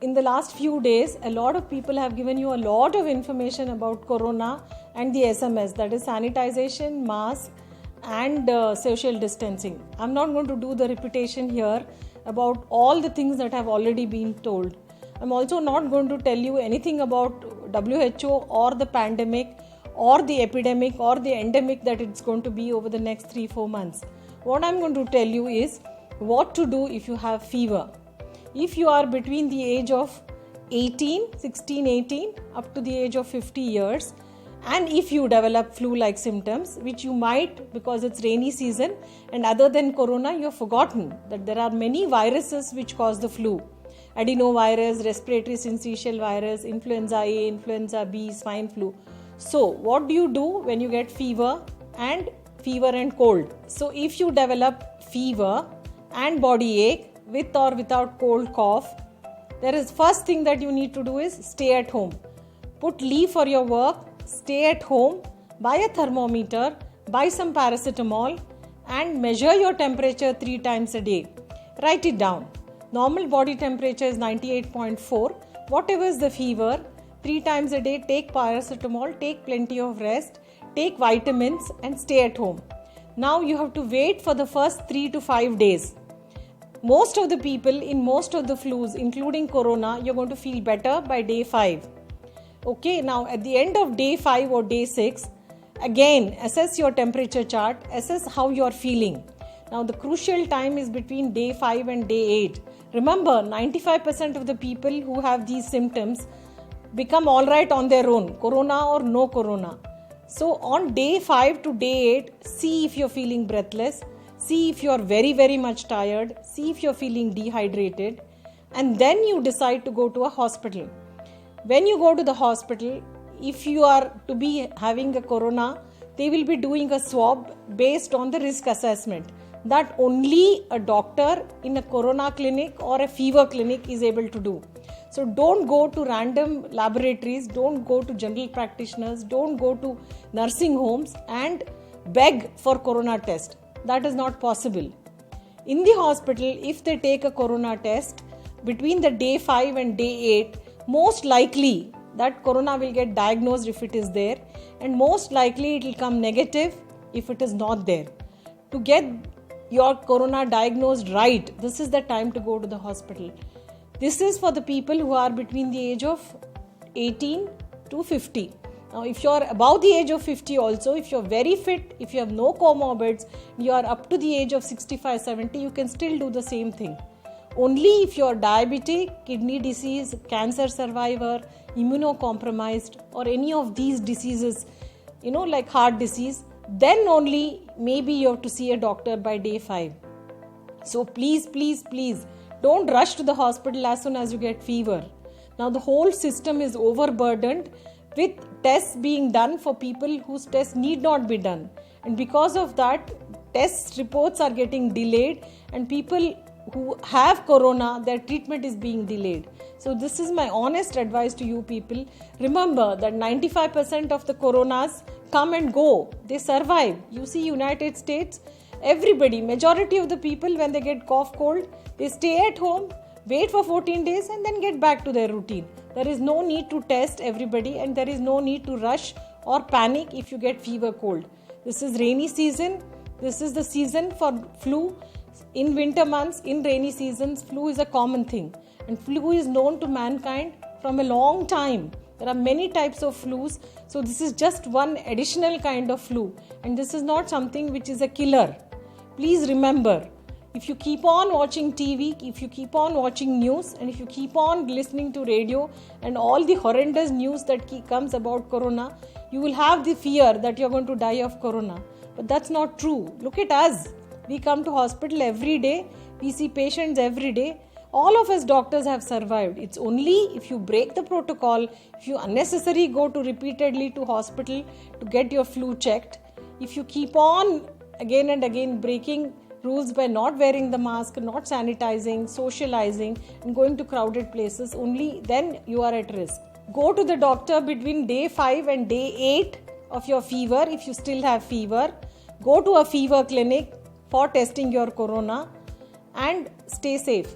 in the last few days, a lot of people have given you a lot of information about corona and the SMS, that is sanitization, mask and social distancing. I'm not going to do the repetition here about all the things that have already been told. I'm also not going to tell you anything about WHO or the pandemic or the epidemic or the endemic that it's going to be over the next 3-4 months. What I'm going to tell you is what to do if you have fever. If you are between the age of 16-18 up to the age of 50 years, and if you develop flu-like symptoms, which you might because it's rainy season, and other than corona, you have forgotten that there are many viruses which cause the flu. Adenovirus, respiratory syncytial virus, influenza A, influenza B, swine flu. So what do you do when you get fever and cold? So if you develop fever and body ache with or without cold cough, there is first thing that you need to do is stay at home. Put leave for your work, stay at home, buy a thermometer, buy some paracetamol and measure your temperature 3 times a day. Write it down. Normal body temperature is 98.4. Whatever is the fever, 3 times a day take paracetamol, take plenty of rest, take vitamins and stay at home. Now you have to wait for the first 3 to 5 days. Most of the people in most of the flus, including corona, you're going to feel better by day 5. Okay, now at the end of day 5 or day 6, again assess your temperature chart, assess how you're feeling. Now the crucial time is between day 5 and day 8. Remember, 95% of the people who have these symptoms become alright on their own, corona or no corona. So on day 5 to day 8, see if you're feeling breathless, see if you're very, very much tired, see if you're feeling dehydrated, and then you decide to go to a hospital. When you go to the hospital, if you are to be having a corona, they will be doing a swab based on the risk assessment that only a doctor in a corona clinic or a fever clinic is able to do. So don't go to random laboratories, don't go to general practitioners, don't go to nursing homes and beg for corona test. That is not possible. In the hospital, if they take a corona test between the day 5 and day 8, most likely that corona will get diagnosed if it is there, and most likely it will come negative if it is not there. To get your corona diagnosed right, this is the time to go to the hospital. This is for the people who are between the age of 18 to 50. Now, if you are above the age of 50 also, if you are very fit, if you have no comorbids, you are up to the age of 65-70, you can still do the same thing. Only if you are diabetic, kidney disease, cancer survivor, immunocompromised or any of these diseases, like heart disease, then only maybe you have to see a doctor by day 5. So please, don't rush to the hospital as soon as you get fever. Now the whole system is overburdened with tests being done for people whose tests need not be done. And because of that, test reports are getting delayed and people who have corona, their treatment is being delayed. So this is my honest advice to you people. Remember that 95% of the coronas come and go. They survive. You see United States, everybody, majority of the people when they get cough cold, they stay at home, wait for 14 days and then get back to their routine. There is no need to test everybody and there is no need to rush or panic if you get fever cold. This is rainy season. This is the season for flu. In winter months, in rainy seasons, flu is a common thing. And flu is known to mankind from a long time. There are many types of flus. So this is just one additional kind of flu. And this is not something which is a killer. Please remember, if you keep on watching TV, if you keep on watching news, and if you keep on listening to radio and all the horrendous news that comes about corona, you will have the fear that you're going to die of corona. But that's not true. Look at us. We come to hospital every day. We see patients every day. All of us doctors have survived. It's only if you break the protocol, if you unnecessarily go to repeatedly to hospital to get your flu checked, if you keep on again and again breaking rules by not wearing the mask, not sanitizing, socializing and going to crowded places, only then you are at risk. Go to the doctor between day 5 and day 8 of your fever if you still have fever. Go to a fever clinic for testing your corona and stay safe.